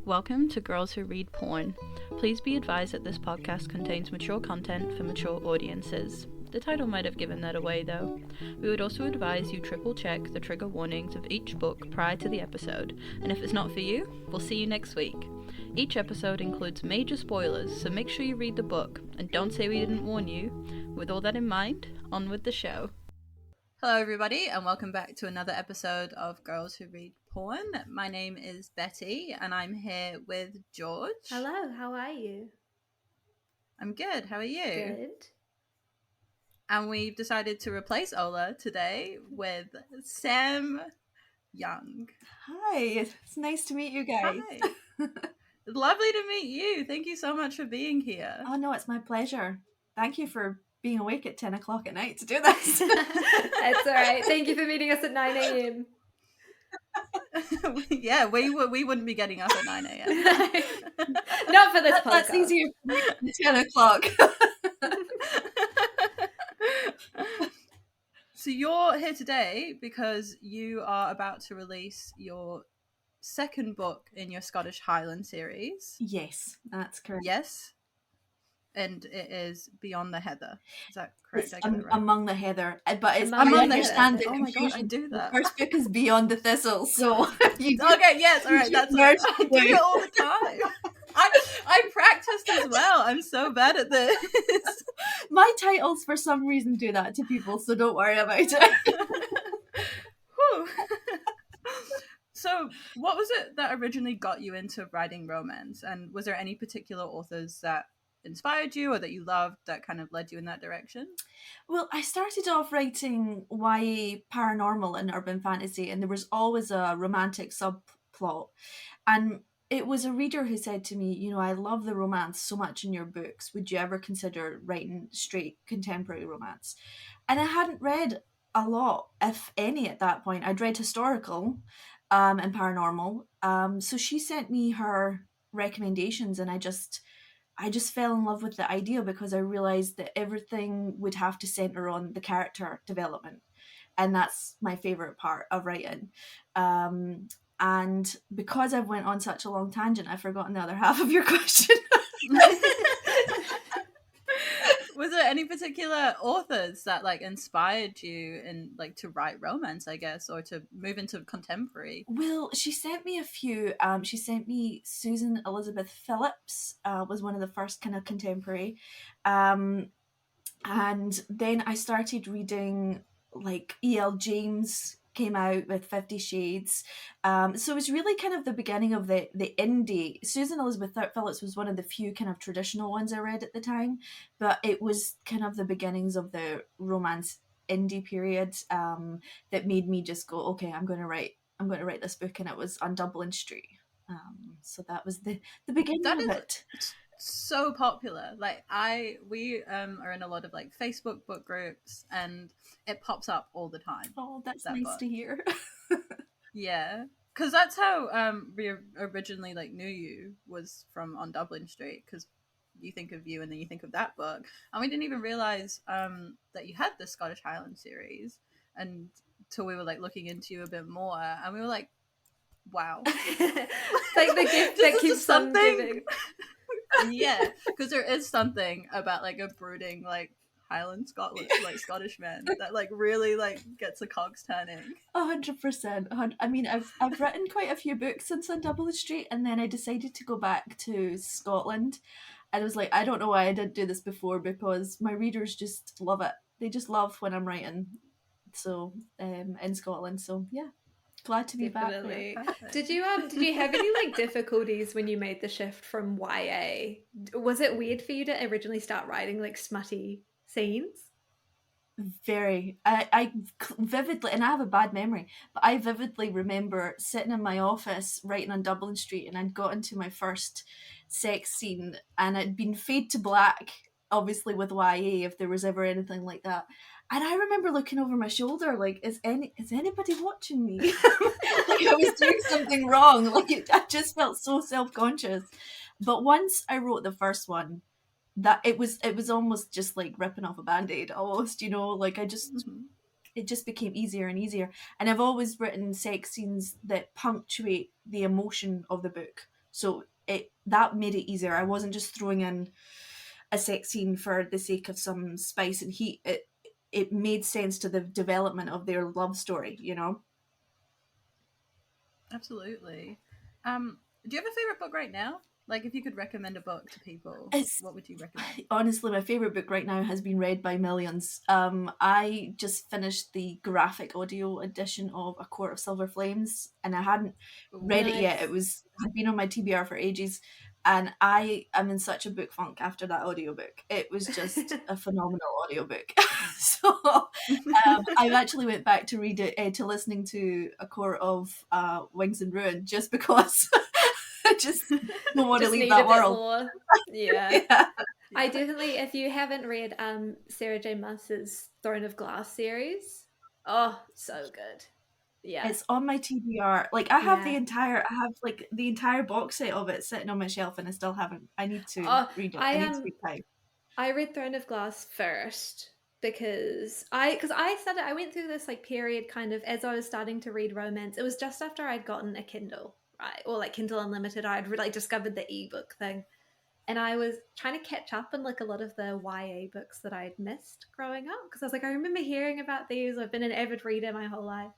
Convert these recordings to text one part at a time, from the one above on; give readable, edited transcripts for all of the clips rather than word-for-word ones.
Welcome to Girls Who Read Porn. Please be advised that this podcast contains mature content for mature audiences. The title might have given that away though. We would also advise you triple check the trigger warnings of each book prior to the episode, and if it's not for you, we'll see you next week. Each episode includes major spoilers, so make sure you read the book, and don't say we didn't warn you. With all that in mind, on with the show. Hello everybody, and welcome back to another episode of Girls Who Read Porn. My name is Betty, and I'm here with George. Hello, how are you? I'm good, how are you? Good. And we've decided to replace Ola today with Sam Young. Hi, it's nice to meet you guys. Hi. Lovely to meet you. Thank you so much for being here. Oh no, it's my pleasure. Thank you for being awake at 10 o'clock at night to do this. It's all right. Thank you for meeting us at 9 a.m. Yeah, we wouldn't be getting up at 9 a.m. Not for this podcast. That's easier for me than 10 o'clock. So you're here today because you are about to release your second book in your Scottish Highlands series. Yes, that's correct. Yes. And it is Beyond the Heather. Is that correct? It's Among the Heather. But it's Among I the understand the Oh my confusion. god, I do that. The first book is Beyond the Thistle, so you Okay, yes, alright, that's merge it. I do it all the time. I practiced as well. I'm so bad at this. My titles for some reason do that to people, so don't worry about it. Whew. So, what was it that originally got you into writing romance? And was there any particular authors that inspired you or that you loved that kind of led you in that direction? Well, I started off writing YA paranormal and urban fantasy, and there was always a romantic subplot. And it was a reader who said to me, you know, I love the romance so much in your books. Would you ever consider writing straight contemporary romance? And I hadn't read a lot, if any, at that point. I'd read historical and paranormal. So she sent me her recommendations, and I just fell in love with the idea because I realized that everything would have to center on the character development. And that's my favorite part of writing. And because I've went on such a long tangent, I've forgotten the other half of your question. Was there any particular authors that like inspired you in like to write romance, I guess, or to move into contemporary? Well, she sent me a few. She sent me Susan Elizabeth Phillips, was one of the first kind of contemporary. And then I started reading like E.L. James came out with 50 Shades. So it was really kind of the beginning of the indie. Susan Elizabeth Phillips was one of the few kind of traditional ones I read at the time, but it was kind of the beginnings of the romance indie period that made me just go, okay, I'm going to write this book, and it was on Dublin Street. So that was the beginning of it. So popular. Like we are in a lot of like Facebook book groups, and it pops up all the time. Oh, that's nice book. to hear. Yeah, because that's how we originally like knew you, was from On Dublin Street, because you think of you and then you think of that book, and we didn't even realize that you had the Scottish Highlands series until we were like looking into you a bit more, and we were like, wow. Like the gift that keeps on giving. Yeah, because there is something about like a brooding like Highland Scotland like Scottish man that like really like gets the cogs turning. 100%. I mean, I've written quite a few books since On Dublin Street, and then I decided to go back to Scotland. And I was like, I don't know why I didn't do this before, because my readers just love it. They just love when I'm writing. So in Scotland, so yeah. Glad to be Definitely. back there. Did you have any like difficulties when you made the shift from YA? Was it weird for you to originally start writing like smutty scenes? Very. I vividly, and I have a bad memory, but I vividly remember sitting in my office writing on Dublin Street, and I'd got into my first sex scene, and it'd been fade to black, obviously with YA, if there was ever anything like that. And I remember looking over my shoulder, like, is anybody watching me? Like I was doing something wrong. Like I just felt so self-conscious. But once I wrote the first one, that it was almost just like ripping off a band-aid almost, you know, like I just it just became easier and easier. And I've always written sex scenes that punctuate the emotion of the book. So that made it easier. I wasn't just throwing in a sex scene for the sake of some spice and heat. It made sense to the development of their love story, you know? Absolutely. Do you have a favorite book right now? Like, if you could recommend a book to people, what would you recommend? Honestly, my favorite book right now has been read by millions. I just finished the graphic audio edition of A Court of Silver Flames, and I hadn't read it yet. It had been on my TBR for ages, and I am in such a book funk after that audiobook. It was just a phenomenal audiobook. So I actually went back to read it, to listening to A Court of Wings and Ruin, just because I just don't want to leave that world. Yeah. Yeah. I definitely, if you haven't read Sarah J. Maas's Throne of Glass series, oh, so good. Yeah. It's on my TBR. Like I have the entire box set of it sitting on my shelf and I still haven't. I need to read it. I need to take time. I read Throne of Glass first because I went through this like period kind of as I was starting to read romance. It was just after I'd gotten a Kindle, right? Or like Kindle Unlimited. I'd like discovered the ebook thing. And I was trying to catch up on like a lot of the YA books that I'd missed growing up because I was like, I remember hearing about these. I've been an avid reader my whole life.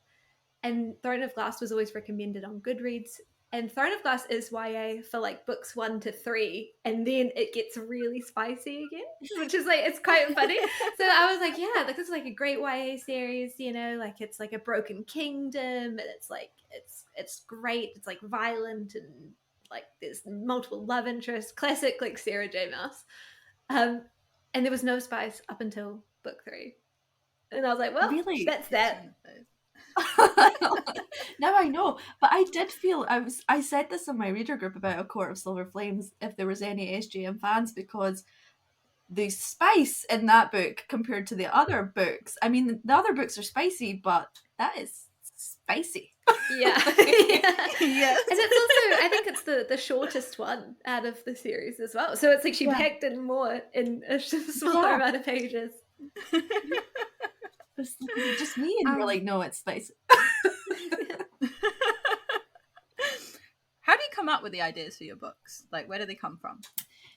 And Throne of Glass was always recommended on Goodreads. And Throne of Glass is YA for like books 1 to 3, and then it gets really spicy again, which is like, it's quite funny. So I was like, yeah, like this is like a great YA series, you know, like it's like a broken kingdom, and it's like it's great. It's like violent and like there's multiple love interests, classic like Sarah J. Maas. And there was no spice up until book 3, and I was like, well, really? That's that. Now I know, but I did feel I said this in my reader group about A Court of Silver Flames if there was any SJM fans, because the spice in that book compared to the other books, I mean the other books are spicy, but that is spicy. Yeah. Yes. And it's also, I think it's the shortest one out of the series as well, so it's like she packed in more in a smaller amount of pages. Is it just me? And you're like, no, it's spicy. How do you come up with the ideas for your books? Like, where do they come from?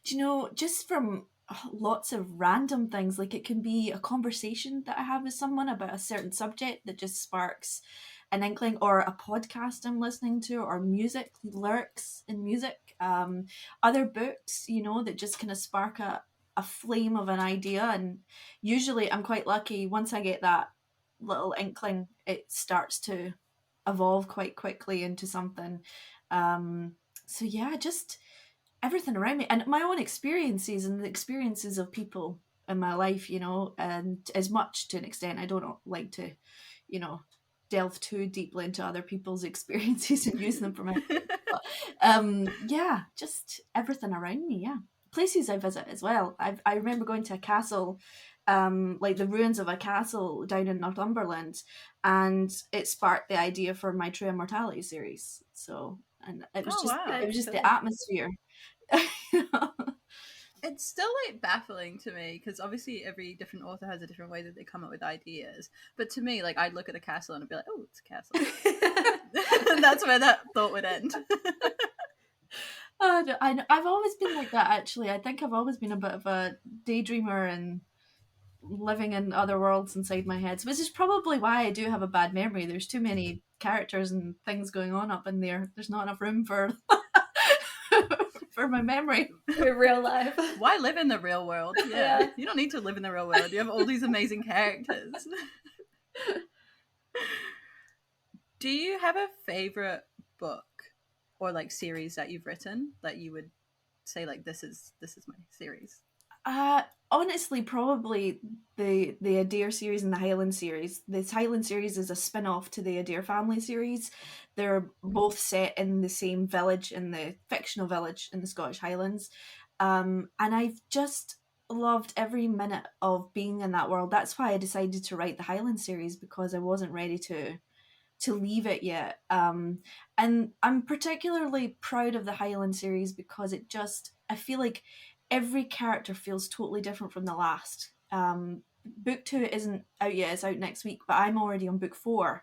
Do you know, just from lots of random things. Like it can be a conversation that I have with someone about a certain subject that just sparks an inkling, or a podcast I'm listening to, or music, lyrics in music, other books, you know, that just kind of spark a flame of an idea. And usually I'm quite lucky, once I get that little inkling, it starts to evolve quite quickly into something. So yeah, just everything around me and my own experiences and the experiences of people in my life, you know, and as much to an extent, I don't like to, you know, delve too deeply into other people's experiences and use them for my but, yeah, just everything around me. Yeah, places I visit as well. I remember going to a castle, like the ruins of a castle down in Northumberland, and it sparked the idea for my True Immortality series. So, and it was it was just the atmosphere. It's still like baffling to me because obviously every different author has a different way that they come up with ideas. But to me, like I'd look at a castle and I'd be like, "Oh, it's a castle," and that's where that thought would end. I've always been like that. Actually, I think I've always been a bit of a daydreamer and living in other worlds inside my head, which is probably why I do have a bad memory. There's too many characters and things going on up in there. There's not enough room for for my memory. For real life. Why live in the real world? Yeah. You don't need to live in the real world. You have all these amazing characters. Do you have a favorite book or like series that you've written that you would say like this is my series? Honestly, probably the Adair series and the Highland series. The Highland series is a spin-off to the Adair family series. They're both set in the same village, in the fictional village in the Scottish Highlands. And I've just loved every minute of being in that world. That's why I decided to write the Highland series, because I wasn't ready to leave it yet. And I'm particularly proud of the Highland series because I feel like every character feels totally different from the last. Book 2 isn't out yet, it's out next week, but I'm already on book 4.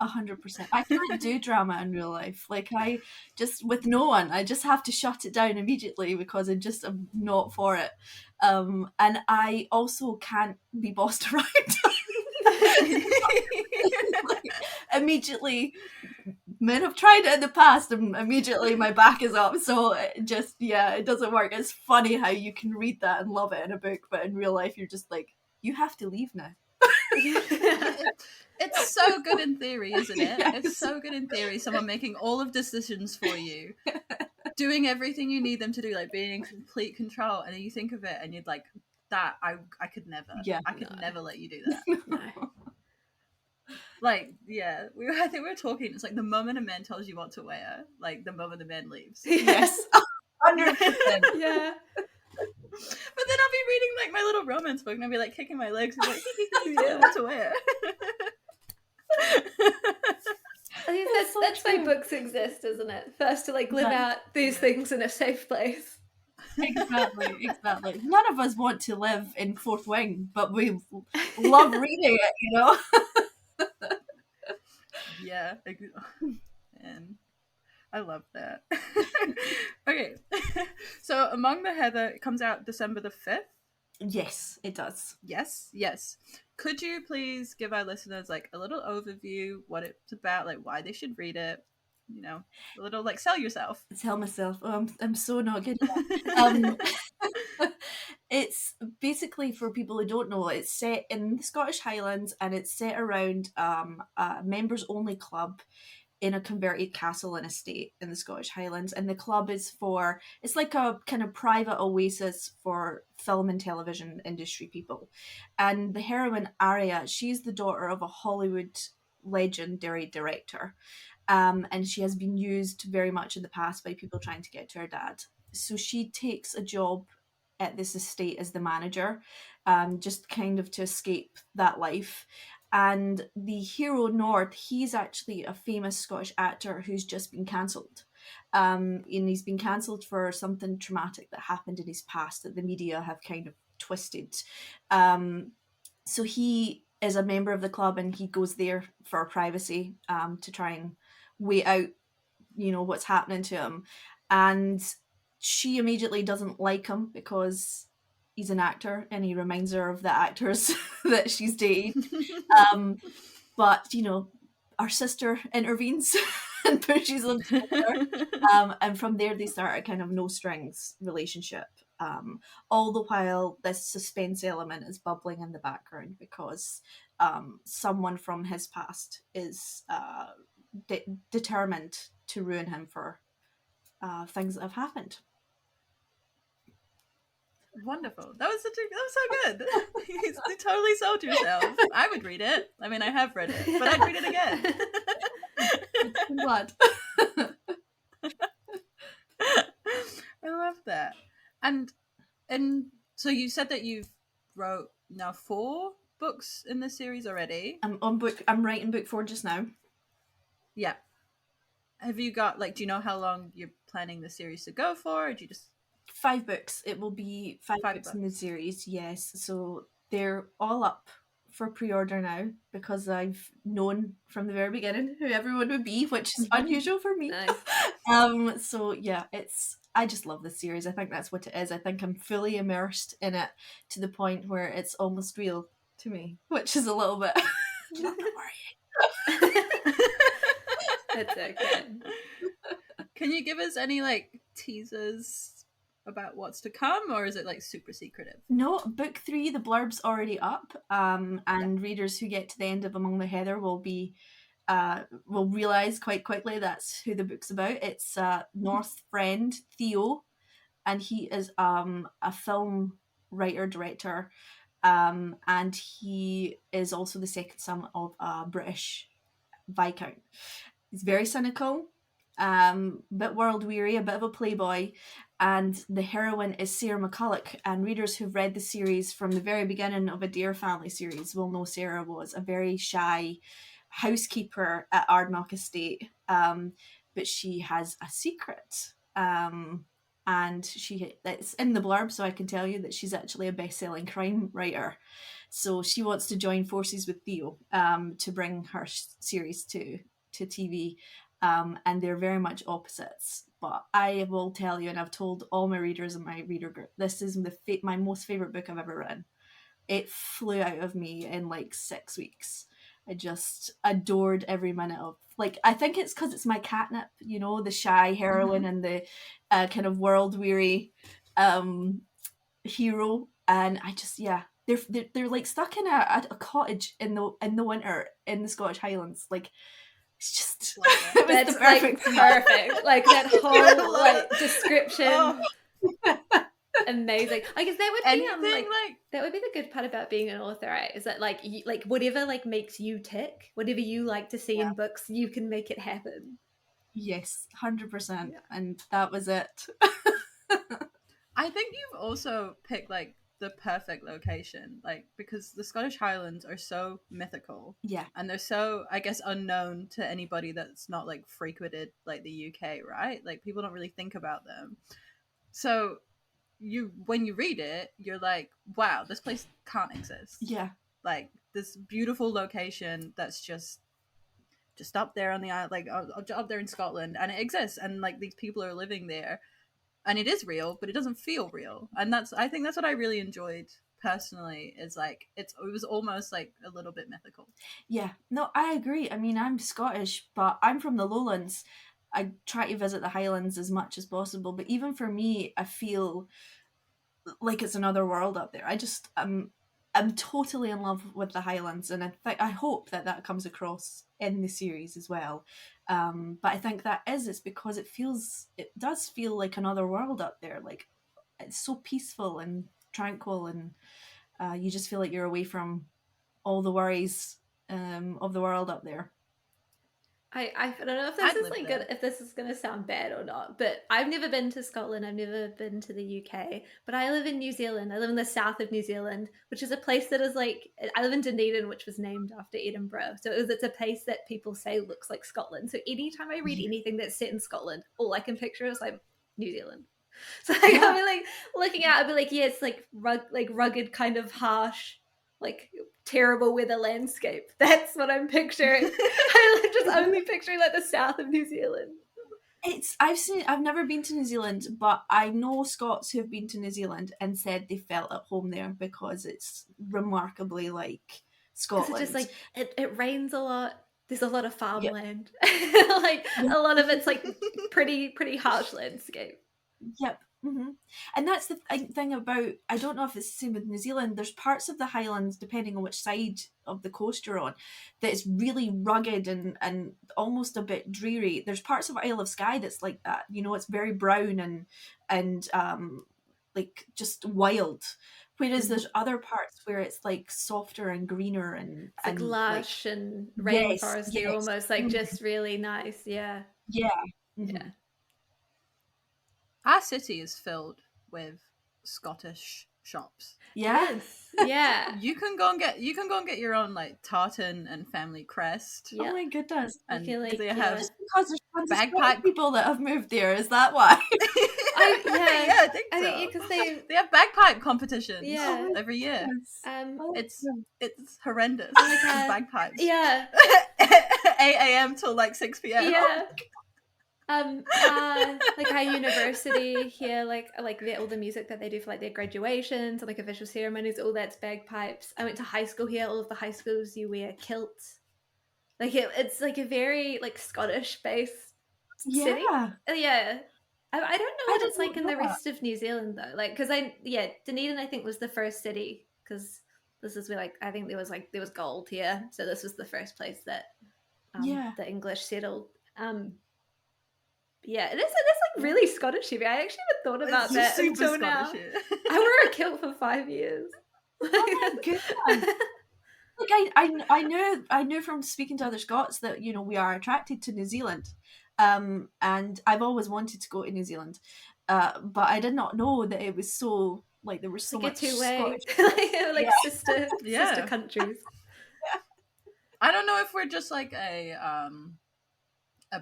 100%. I can't do drama in real life. Like, I just, with no one, I just have to shut it down immediately because I'm not for it. And I also can't be bossed around. Like, immediately, men have tried it in the past and immediately my back is up. So it just, yeah, it doesn't work. It's funny how you can read that and love it in a book, but in real life, you're just like, you have to leave now. It's so good in theory, isn't it? Yes. It's so good in theory. Someone making all of decisions for you, doing everything you need them to do, like being in complete control. And then you think of it, and you're like, "That I could never. Yeah, I could never let you do that." No. Like, yeah, I think we were talking. It's like the moment a man tells you what to wear, like the moment the man leaves. Yes, 100%. Yeah. But then I'll be reading like my little romance book, and I'll be like kicking my legs and like, yeah, what to wear. I think that's why books exist, isn't it? First to like live out these things in a safe place. Exactly. None of us want to live in Fourth Wing, but we love reading it, you know? Yeah. And I love that. Okay. So Among the Heather, it comes out December the 5th. Yes, it does. Yes. Could you please give our listeners like a little overview, what it's about, like why they should read it? You know, a little like sell yourself. Tell myself, I'm so not good at that. It's basically, for people who don't know, it's set in the Scottish Highlands and it's set around a members only club in a converted castle and estate in the Scottish Highlands. And the club is it's like a kind of private oasis for film and television industry people. And the heroine, Aria, she's the daughter of a Hollywood legendary director. And she has been used very much in the past by people trying to get to her dad. So she takes a job at this estate as the manager, just kind of to escape that life. And the hero North, he's actually a famous Scottish actor who's just been cancelled. And he's been cancelled for something traumatic that happened in his past that the media have kind of twisted. So he is a member of the club and he goes there for privacy, to try and wait out, what's happening to him. And she immediately doesn't like him because he's an actor and he reminds her of the actors that she's dated. But our sister intervenes and pushes them together, and from there they start a kind of no strings relationship, all the while this suspense element is bubbling in the background because someone from his past is determined to ruin him for things that have happened. Wonderful. That was so good. You totally sold yourself. I would read it. I mean, I have read it, but I'd read it again. I'm glad. I love that. And so you said that you've wrote now 4 books in this series already. I'm writing book 4 just now. Yeah. Have you got do you know how long you're planning the series to go for, or do you just 5 books? It will be 5 books in the series, yes. So they're all up for pre-order now because I've known from the very beginning who everyone would be, which is unusual for me. Nice. So yeah, I just love this series. I think that's what it is. I think I'm fully immersed in it to the point where it's almost real to me, which is a little bit not worrying. That's okay. Can you give us any teasers about what's to come, or is it super secretive? No, book 3, the blurb's already up, and readers who get to the end of Among the Heather will realize quite quickly that's who the book's about. It's North's friend Theo, and he is a film writer director, and he is also the second son of a British Viscount. He's very cynical, bit world weary, a bit of a playboy, and the heroine is Sarah McCulloch. And readers who've read the series from the very beginning of a Dear Family series will know Sarah was a very shy housekeeper at Ardknock Estate, but she has a secret, and it's in the blurb, so I can tell you that she's actually a best-selling crime writer. So she wants to join forces with Theo to bring her series to TV. And they're very much opposites. But I will tell you, and I've told all my readers in my reader group, this is my most favourite book I've ever written. It flew out of me in like 6 weeks. I just adored every minute of, like, I think it's because it's my catnip, you know, the shy heroine and the kind of world-weary hero. And I just, yeah, they're like stuck in a cottage in the winter in the Scottish Highlands. Like, it's just it was That's the perfect like perfect. Like that whole like description. Oh. Amazing. I guess that would be Anything like that would be the good part about being an author, right? Is that like like whatever like makes you tick, whatever you like to see in books, you can make it happen. Yes, 100%. And that was it. I think you've also picked like the perfect location, like, because the Scottish Highlands are so mythical. Yeah. And they're so, I guess, unknown to anybody that's not like frequented like the UK, right? Like people don't really think about them. So when you read it, you're like, wow, this place can't exist. Yeah. Like this beautiful location that's just up there on the island, like up there in Scotland, and it exists, and like these people are living there, and it is real, but it doesn't feel real. And I think that's what I really enjoyed personally, is like it was almost like a little bit mythical. Yeah, no, I agree. I mean, I'm Scottish, but I'm from the Lowlands. I try to visit the Highlands as much as possible, but even for me, I feel like it's another world up there. I'm totally in love with the Highlands, and I hope that comes across in the series as well. But I think it's because it does feel like another world up there. Like it's so peaceful and tranquil, and you just feel like you're away from all the worries of the world up there. I don't know if this is like good, if this is going to sound bad or not, but I've never been to Scotland. I've never been to the UK, but I live in New Zealand. I live in the south of New Zealand, which is a place that is like, I live in Dunedin, which was named after Edinburgh. So it's a place that people say looks like Scotland. So anytime I read anything that's set in Scotland, all I can picture is like New Zealand. So like, I'll be like looking out, I'll be like, yeah, it's like rugged, kind of harsh, like terrible weather landscape. That's what I'm picturing. I'm just only picturing like the south of New Zealand. I've never been to New Zealand, but I know Scots who have been to New Zealand and said they felt at home there because it's remarkably like Scotland. It's just like it rains a lot. There's a lot of farmland. Yep. Like a lot of it's like pretty harsh landscape. Yep. Mm-hmm. And that's the thing about, I don't know if it's the same with New Zealand, there's parts of the Highlands, depending on which side of the coast you're on, that is really rugged and almost a bit dreary. There's parts of Isle of Skye that's like that, you know, it's very brown and like just wild. Whereas there's other parts where it's like softer and greener and it's like lush like, and rainforesty, yes. Almost like just really nice. Yeah. Yeah. Mm-hmm. Yeah. Our city is filled with Scottish shops. Yes. Yeah. You can go and get your own like tartan and family crest. Yep. Oh my goodness. And like, they have because there's bagpipe people that have moved there. Is that why? I think so. Because they have bagpipe competitions yeah. every year. It's horrendous. Like bagpipes. Yeah. 8 a.m. till like 6 p.m. Yeah. Like our university here, like all the music that they do for like their graduations and like official ceremonies, all that's bagpipes. I went to high school here. All of the high schools, you wear kilts. Like it's like a very like Scottish based city. Yeah. I don't know what it's like in the rest of New Zealand though. Like, because Dunedin I think was the first city, because this is where like I think there was gold here, so this was the first place that the English settled. Yeah, it's like really Scottish here. I actually haven't thought about that until now. I wore a kilt for 5 years. Oh my goodness. Like I knew from speaking to other Scots that, you know, we are attracted to New Zealand, and I've always wanted to go to New Zealand, but I did not know that it was so like there was so like much a two-way, like sister countries. I don't know if we're just like a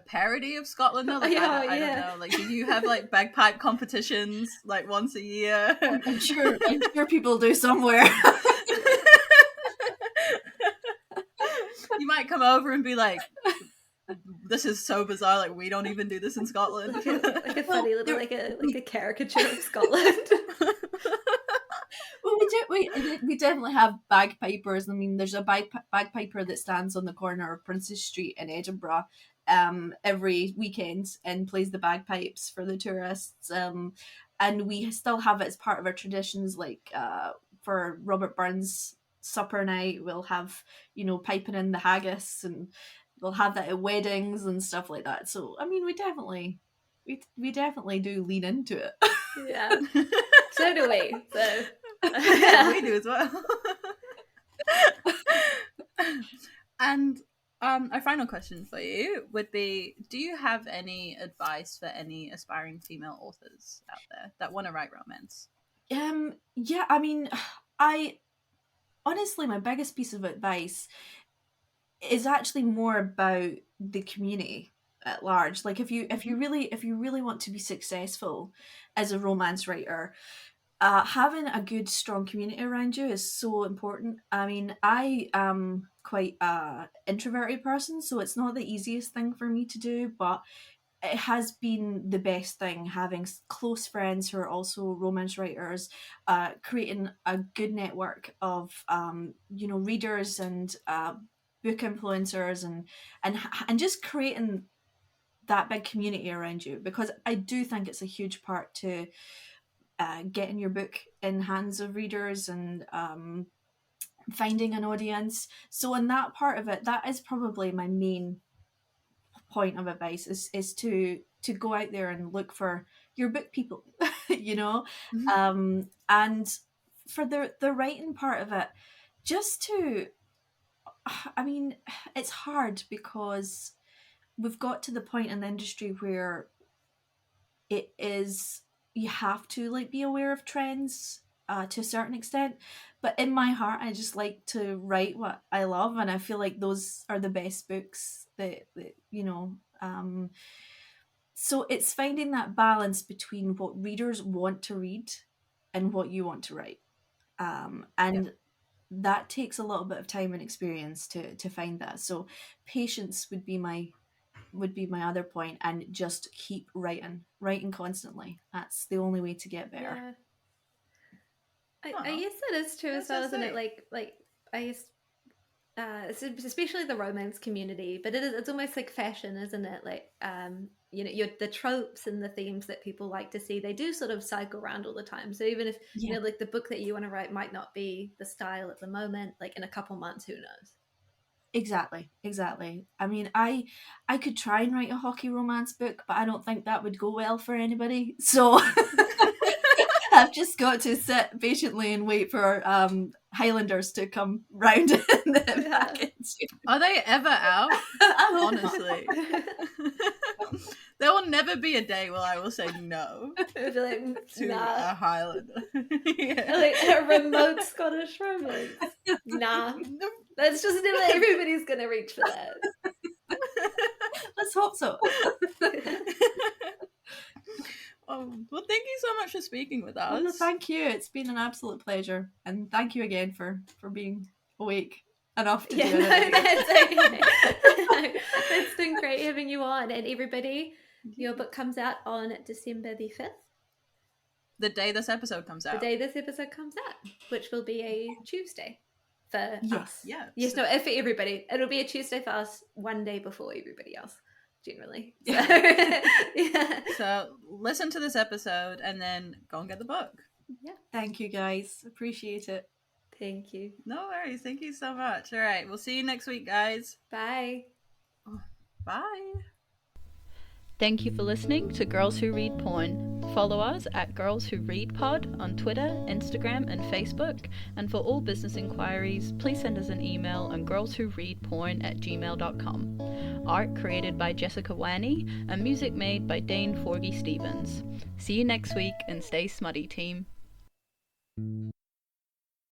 parody of Scotland though. Like, I don't know. Like, do you have like bagpipe competitions like once a year? I'm sure people do somewhere. might come over and be like, this is so bizarre, like we don't even do this in Scotland. Like a funny little like a caricature of Scotland. Well, we definitely have bagpipers. I mean, there's a bagpiper that stands on the corner of Princes Street in Edinburgh every weekend and plays the bagpipes for the tourists. And we still have it as part of our traditions, like for Robert Burns' supper night, we'll have, piping in the haggis, and we'll have that at weddings and stuff like that. So, I mean, we definitely do lean into it. Yeah. So do we. So yeah, we do as well. And our final question for you would be, do you have any advice for any aspiring female authors out there that want to write romance? Yeah, I mean, I honestly, my biggest piece of advice is actually more about the community at large. Like, if you really want to be successful as a romance writer, having a good, strong community around you is so important. I mean, I am quite a introverted person, so it's not the easiest thing for me to do, but it has been the best thing, having close friends who are also romance writers, creating a good network of readers and book influencers, and just creating that big community around you, because I do think it's a huge part to getting your book in hands of readers and finding an audience. So in that part of it, that is probably my main point of advice, is to go out there and look for your book people. Mm-hmm. And for the writing part of it, just to, I mean, it's hard because we've got to the point in the industry where it is, you have to like be aware of trends to a certain extent, but in my heart I just like to write what I love, and I feel like those are the best books that so it's finding that balance between what readers want to read and what you want to write, and that takes a little bit of time and experience to find that. So patience would be my other point, and just keep writing constantly. That's the only way to get better. Yeah. I guess that is true as well, isn't it? Like I guess especially the romance community, but it's almost like fashion, isn't it? Like the tropes and the themes that people like to see, they do sort of cycle around all the time. So even if like the book that you want to write might not be the style at the moment, like in a couple months, who knows? Exactly. I mean, I could try and write a hockey romance book, but I don't think that would go well for anybody. So I've just got to sit patiently and wait for Highlanders to come round in the package. Are they ever out? Honestly. There will never be a day where I will say no to a Highlander. Like a remote Scottish romance. Nah. That's just never, everybody's going to reach for that. Let's hope so. Well, thank you so much for speaking with us. Well, thank you. It's been an absolute pleasure. And thank you again for being awake enough to do it. That's okay. It's been great having you on. And everybody, your book comes out on December the 5th. The day this episode comes out. Which will be a Tuesday for us. Yeah. Yes, no, for everybody. It'll be a Tuesday for us, one day before everybody else, generally. So, yeah. So listen to this episode and then go and get the book. Yeah. Thank you, guys. Appreciate it. Thank you. No worries. Thank you so much. All right. We'll see you next week, guys. Bye. Bye. Thank you for listening to Girls Who Read Porn. Follow us at Girls Who Read Pod on Twitter, Instagram, and Facebook. And for all business inquiries, please send us an email on girlswhoreadporn@gmail.com. Art created by Jessica Wanney, and music made by Dane Forgy Stevens. See you next week, and stay smutty, team.